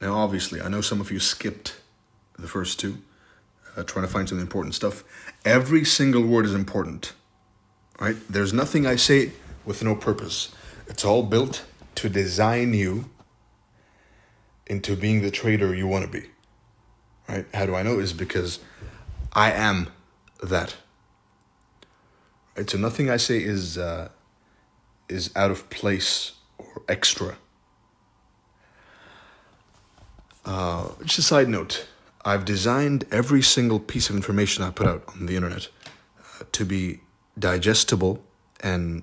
Now, obviously, I know some of you skipped the first two, trying to find some important stuff. Every single word is important, right? There's nothing I say with no purpose. It's all built to design you into being the trader you want to be, right? How do I know? Is because I am that. Right? So nothing I say is out of place or extra. Just a side note, I've designed every single piece of information I put out on the internet to be digestible and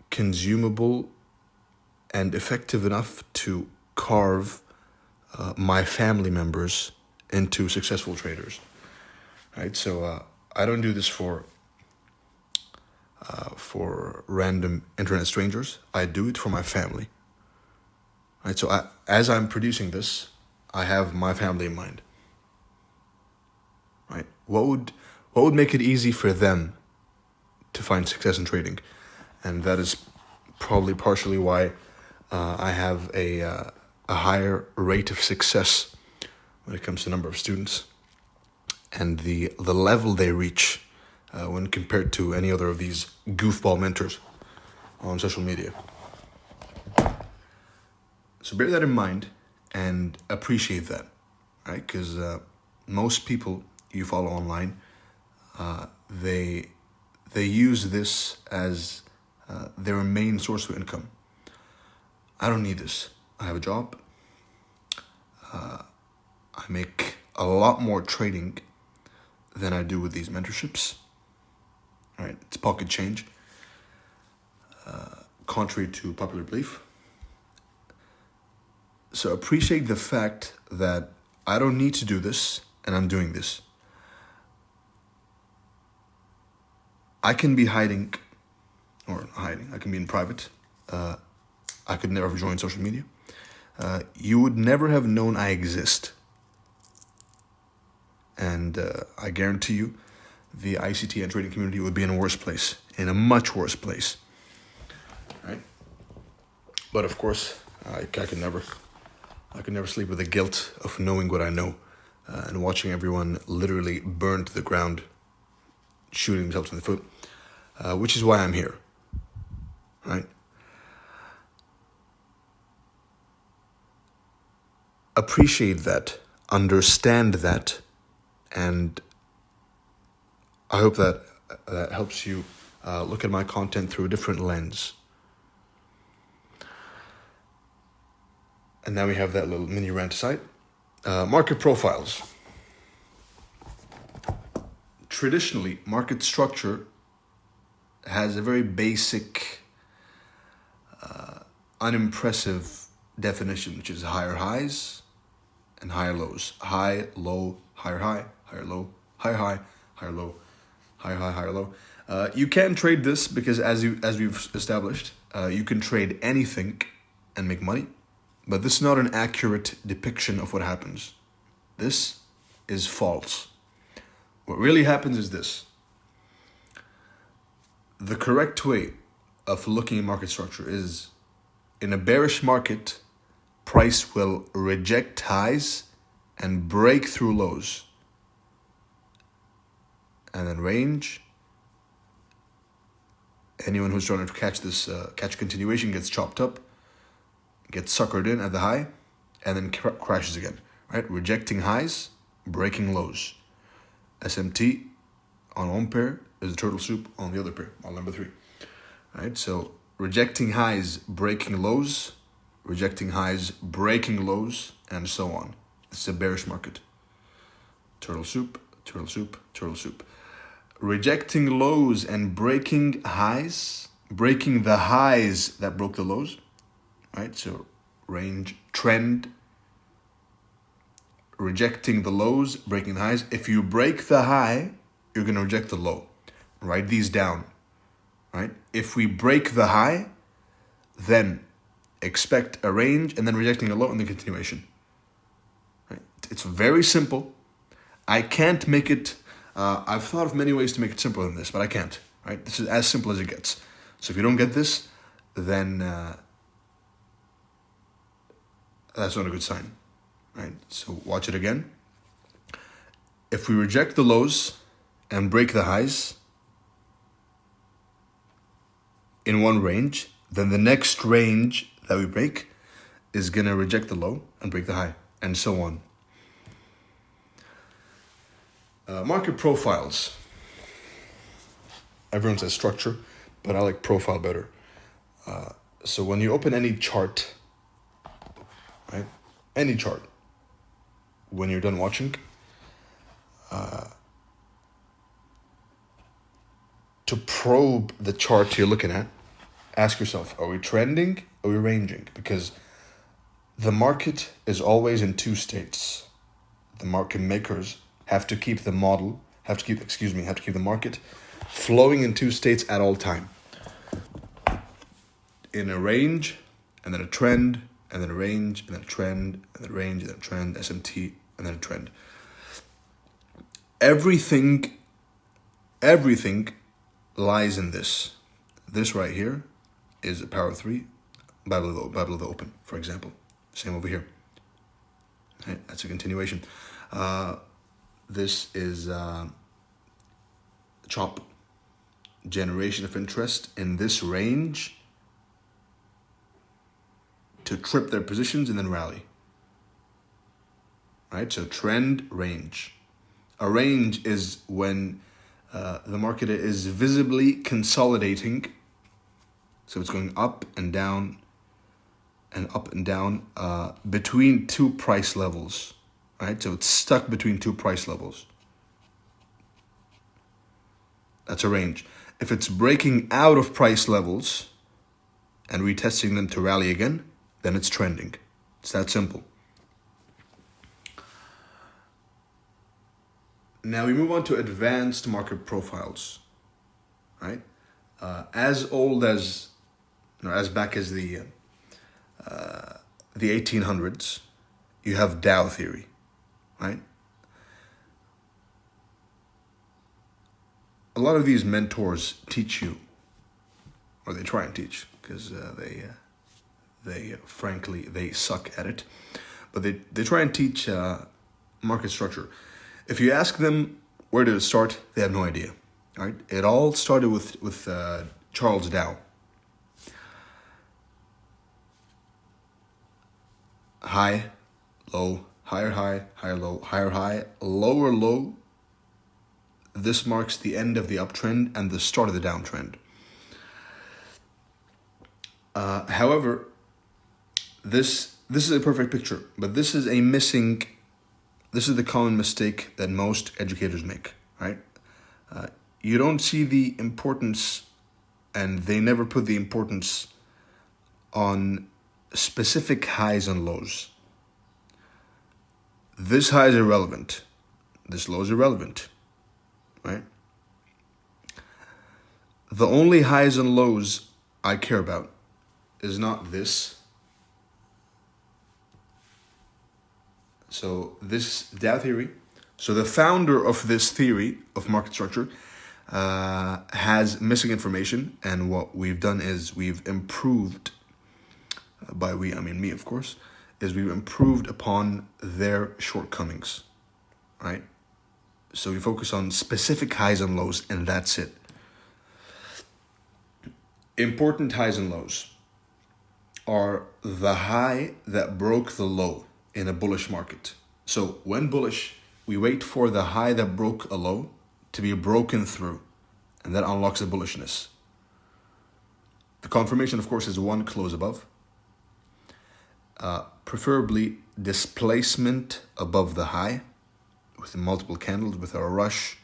consumable and effective enough to carve my family members into successful traders. Right? So I don't do this for random internet strangers. I do it for my family. Right? So as I'm producing this, I have my family in mind. Right? What would make it easy for them to find success in trading? And that is probably partially why I have a higher rate of success when it comes to number of students and the level they reach when compared to any other of these goofball mentors on social media. So bear that in mind and appreciate that, right? Because most people you follow online, they use this as their main source of income. I don't need this. I have a job. I make a lot more trading than I do with these mentorships. Right? It's pocket change, contrary to popular belief. So appreciate the fact that I don't need to do this, and I'm doing this. I can be I can be in private. I could never have joined social media. You would never have known I exist. And I guarantee you, the ICT and trading community would be in a worse place, in a much worse place. Right? But of course, I could never sleep with the guilt of knowing what I know and watching everyone literally burn to the ground, shooting themselves in the foot, which is why I'm here. Right? Appreciate that, understand that, and I hope that helps you look at my content through a different lens. And now we have that little mini rant aside. Market profiles. Traditionally, market structure has a very basic, unimpressive definition, which is higher highs and higher lows. High, low, higher high, higher low, higher high, higher low, higher high, higher low. You can trade this because as we've established, you can trade anything and make money. But this is not an accurate depiction of what happens. This is false. What really happens is this. The correct way of looking at market structure is, in a bearish market, price will reject highs and break through lows. And then range. Anyone who's trying to catch this, catch continuation gets chopped up, gets suckered in at the high, and then crashes again. Right? Rejecting highs, breaking lows. SMT on one pair is a turtle soup on the other pair, on number 3. Right? So rejecting highs, breaking lows, rejecting highs, breaking lows, and so on. It's a bearish market. Turtle soup, turtle soup, turtle soup. Rejecting lows and breaking highs, breaking the highs that broke the lows. Right? So range, trend, rejecting the lows, breaking the highs. If you break the high, you're going to reject the low. Write these down. Right? If we break the high, then expect a range and then rejecting a low and the continuation. Right? It's very simple. I can't make it, I've thought of many ways to make it simpler than this, but I can't. Right? This is as simple as it gets. So if you don't get this, then that's not a good sign, right? So watch it again. If we reject the lows and break the highs in one range, then the next range that we break is going to reject the low and break the high, and so on. Market profiles. Everyone says structure, but I like profile better. So when you open any chart, right? Any chart, when you're done watching, to probe the chart you're looking at, ask yourself, are we trending? Are we ranging? Because the market is always in two states. The market makers have to keep the market flowing in two states at all time. In a range, and then a trend, and then a range, and then a trend, and then a range, and then a trend, SMT, and then a trend. Everything lies in this. This right here is a power 3, Bible of the Open, for example. Same over here. Right? That's a continuation. This is chop, generation of interest in this range to trip their positions and then rally. Right? So trend, range. A range is when the market is visibly consolidating. So it's going up and down between two price levels. Right? So it's stuck between two price levels. That's a range. If it's breaking out of price levels and retesting them to rally again, then it's trending. It's that simple. Now we move on to advanced market profiles, right? As back as the 1800s, you have Dow theory, right? A lot of these mentors teach you, or they try and teach, because they frankly suck at it, but they try and teach market structure. If you ask them where did it start, they have no idea. Right? It all started with Charles Dow. High, low, higher high, higher low, higher high, lower low. This marks the end of the uptrend and the start of the downtrend. However, this is a perfect picture, but this is the common mistake that most educators make, right? You don't see the importance, and they never put the importance on specific highs and lows. This high is irrelevant. This low is irrelevant, right? The only highs and lows I care about is not this. So this Dow theory, so the founder of this theory of market structure has missing information, and what we've done is we've improved, by we I mean me of course, is we've improved upon their shortcomings, right? So we focus on specific highs and lows, and that's it. Important highs and lows are the high that broke the low in a bullish market. So when bullish, we wait for the high that broke a low to be broken through, and that unlocks the bullishness. The confirmation, of course, is one close above. Preferably displacement above the high with multiple candles, with a rush,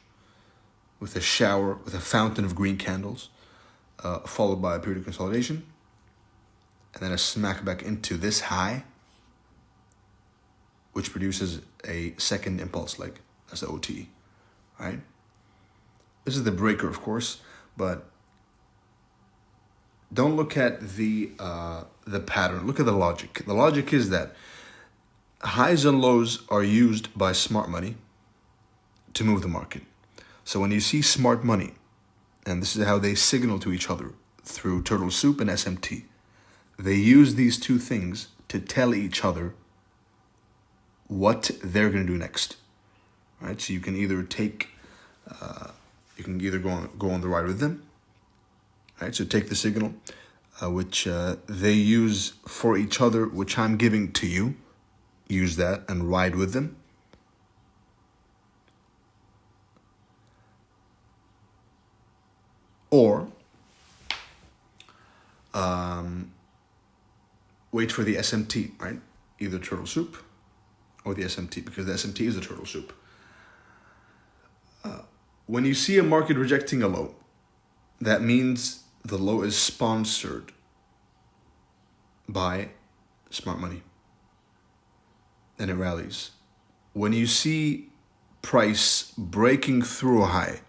with a shower, with a fountain of green candles, followed by a period of consolidation, and then a smack back into this high, which produces a second impulse leg. That's the OTE, right? This is the breaker, of course, but don't look at the pattern. Look at the logic. The logic is that highs and lows are used by smart money to move the market. So when you see smart money, and this is how they signal to each other through turtle soup and SMT, they use these two things to tell each other what they're going to do next. Right? So you can either go on the ride with them. Right? So take the signal, which they use for each other, which I'm giving to you. Use that and ride with them. Or wait for the SMT, right? Either turtle soup or the SMT, because the SMT is the turtle soup. When you see a market rejecting a low, that means the low is sponsored by smart money and it rallies. When you see price breaking through a high,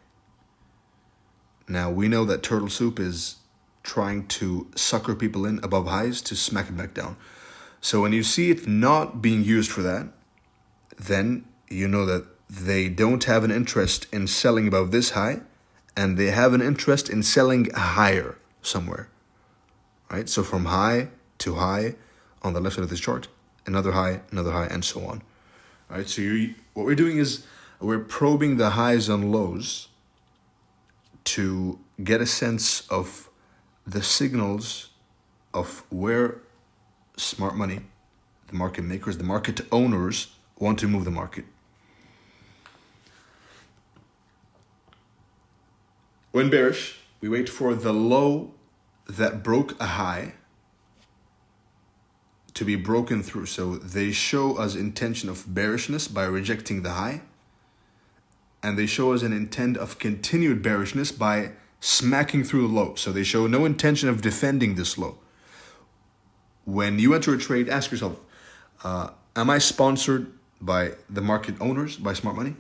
now we know that turtle soup is trying to sucker people in above highs to smack it back down. So when you see it not being used for that, then you know that they don't have an interest in selling above this high, and they have an interest in selling higher somewhere, right? So from high to high on the left side of this chart, another high, and so on. All right, so what we're doing is we're probing the highs and lows to get a sense of the signals of where smart money, the market makers, the market owners want to move the market. When bearish, we wait for the low that broke a high to be broken through. So they show us intention of bearishness by rejecting the high, and they show us an intent of continued bearishness by smacking through the low. So they show no intention of defending this low. When you enter a trade, ask yourself, am I sponsored by the market owners, by smart money?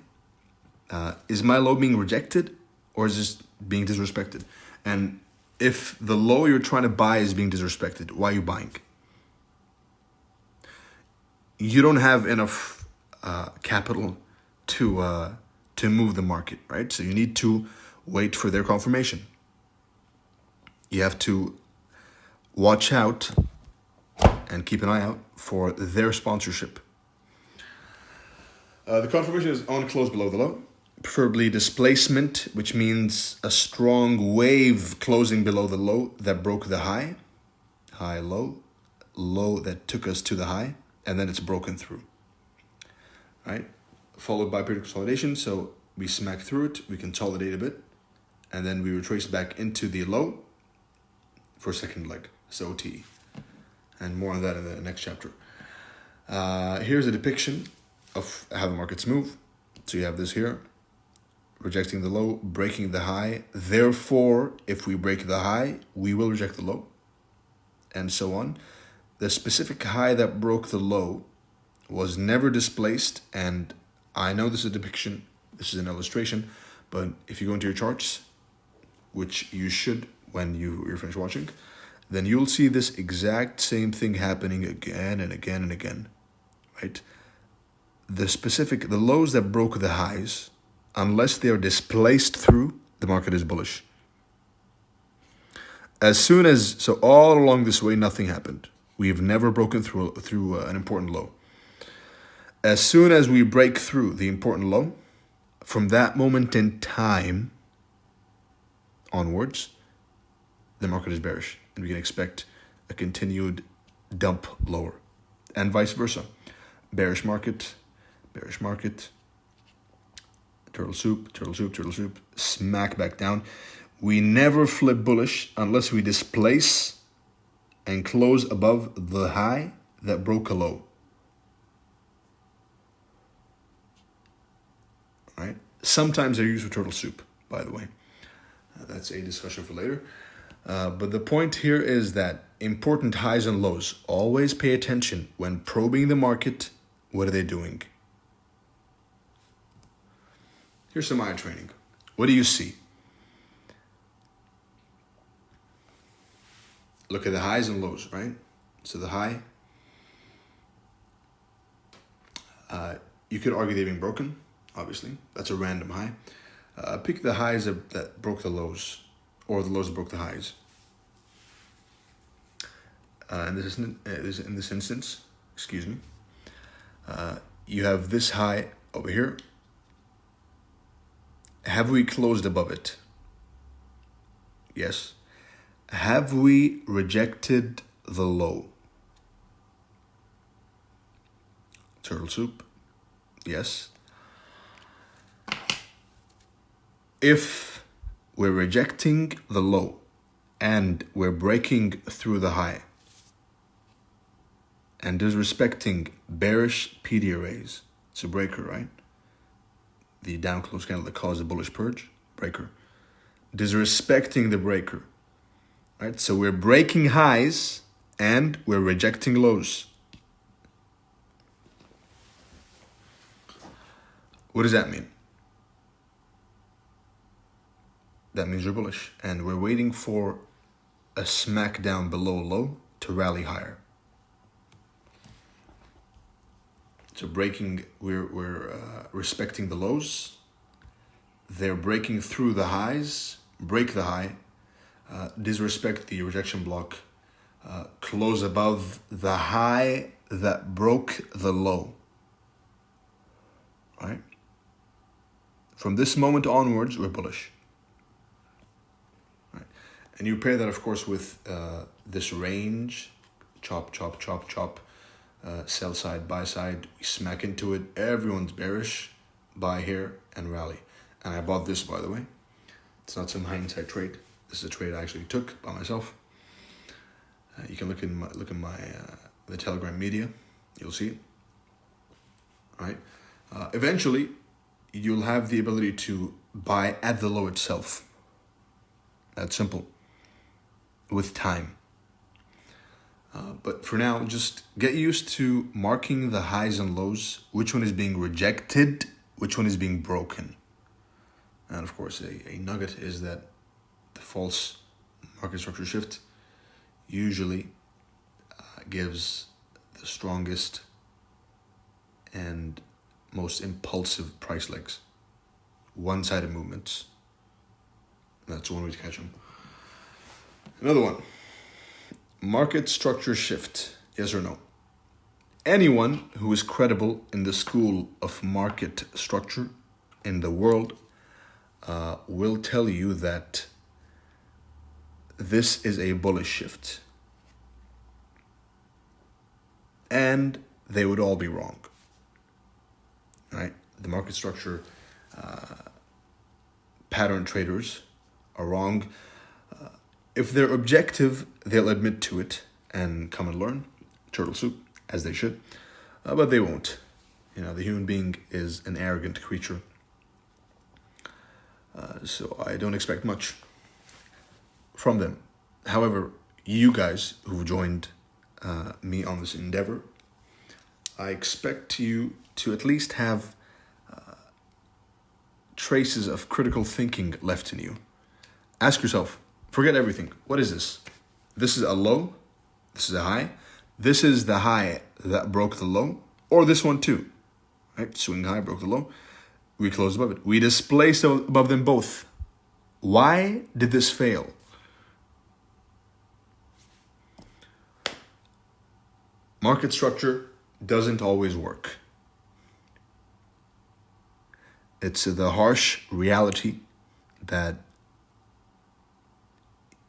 Is my low being rejected, or is this being disrespected? And if the low you're trying to buy is being disrespected, why are you buying? You don't have enough capital to move the market, right? So you need to wait for their confirmation. You have to watch out and keep an eye out for their sponsorship. The confirmation is on close below the low, preferably displacement, which means a strong wave closing below the low that broke the high, high, low, low that took us to the high, and then it's broken through, right? Followed by period consolidation. So we smack through it, we consolidate a bit, and then we retrace back into the low for a second leg, so OTE. And more on that in the next chapter. Here's a depiction of how the markets move. So you have this here, rejecting the low, breaking the high. Therefore, if we break the high, we will reject the low, and so on. The specific high that broke the low was never displaced, and I know this is a depiction, this is an illustration, but if you go into your charts, which you should when you're finished watching, then you'll see this exact same thing happening again and again and again, right? The lows that broke the highs, unless they are displaced through, the market is bullish. So all along this way, nothing happened. We've never broken through an important low. As soon as we break through the important low, from that moment in time onwards, the market is bearish, and we can expect a continued dump lower, and vice versa. Bearish market, turtle soup, smack back down. We never flip bullish unless we displace and close above the high that broke a low. Right? Sometimes they're used for turtle soup, by the way. That's a discussion for later. But the point here is that important highs and lows, always pay attention when probing the market. What are they doing? Here's some eye training. What do you see? Look at the highs and lows, right? So the high, you could argue they've been broken, obviously. That's a random high. Pick the highs that broke the lows, or the lows that broke the highs. In this instance, you have this high over here. Have we closed above it? Yes. Have we rejected the low? Turtle soup. Yes. If we're rejecting the low and we're breaking through the high and disrespecting bearish PD arrays, it's a breaker, right? The down close candle that caused the bullish purge, breaker. Disrespecting the breaker, right? So we're breaking highs and we're rejecting lows. What does that mean? That means we're bullish and we're waiting for a smack down below low to rally higher. So we're respecting the lows. They're breaking through the highs, break the high, disrespect the rejection block, close above the high that broke the low. Right? From this moment onwards, we're bullish. Right? And you pair that, of course, with this range, chop, chop, chop, chop, sell side, buy side, we smack into it, everyone's bearish, buy here and rally. And I bought this, by the way. It's not some hindsight trade. This is a trade I actually took by myself. You can look in my the Telegram media. You'll see it. All right. Eventually, you'll have the ability to buy at the low itself. That's simple. With time. But for now, just get used to marking the highs and lows. Which one is being rejected? Which one is being broken? And of course, a nugget is that the false market structure shift usually gives the strongest and most impulsive price legs. One-sided movements. That's one way to catch them. Another one. Market structure shift. Yes or no? Anyone who is credible in the school of market structure in the world will tell you that this is a bullish shift. And they would all be wrong. Right? The market structure pattern traders are wrong. If they're objective, they'll admit to it and come and learn. Turtle soup, as they should. But they won't. The human being is an arrogant creature. So I don't expect much from them. However, you guys who've joined me on this endeavor, I expect you to at least have traces of critical thinking left in you. Ask yourself, forget everything. What is this? This is a low. This is a high. This is the high that broke the low. Or this one too. Right? Swing high, broke the low. We closed above it. We displaced above them both. Why did this fail? Market structure doesn't always work. It's the harsh reality that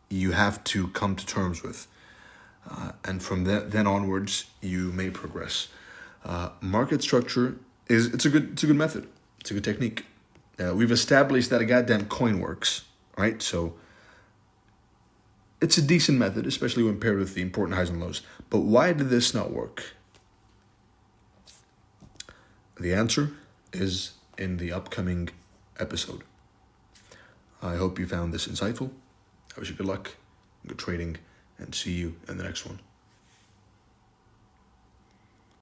you have to come to terms with. And from then onwards, you may progress. Market structure it's a good method. It's a good technique. We've established that a goddamn coin works, right? So it's a decent method, especially when paired with the important highs and lows. But why did this not work? The answer is in the upcoming episode. I hope you found this insightful. I wish you good luck, good trading, and see you in the next one.